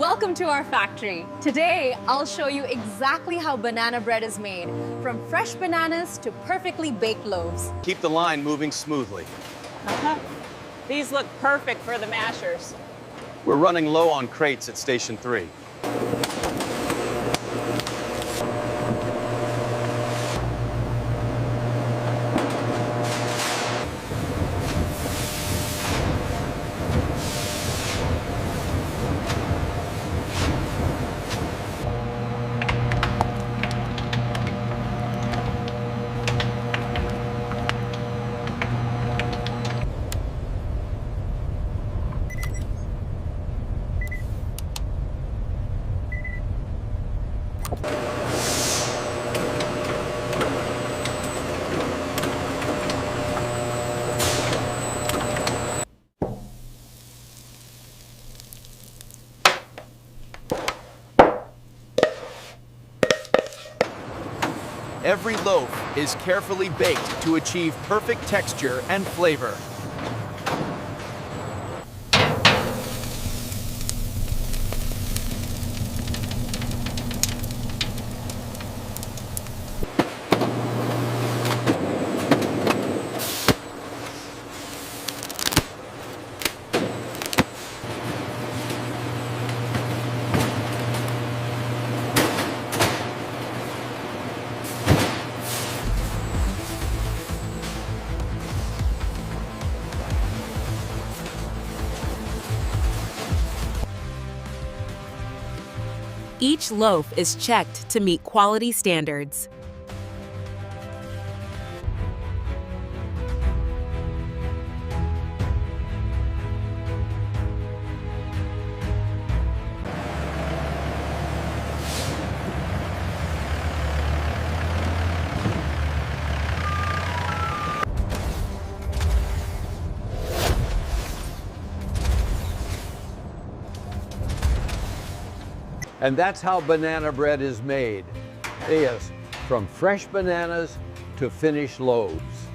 Welcome to our factory. Today, I'll show you exactly how banana bread is made, from fresh bananas to perfectly baked loaves. Keep the line moving smoothly. These look perfect for the mashers. We're running low on crates at Station 3. Every loaf is carefully baked to achieve perfect texture and flavor. Each loaf is checked to meet quality standards. And that's how banana bread is made. Yes, from fresh bananas to finished loaves.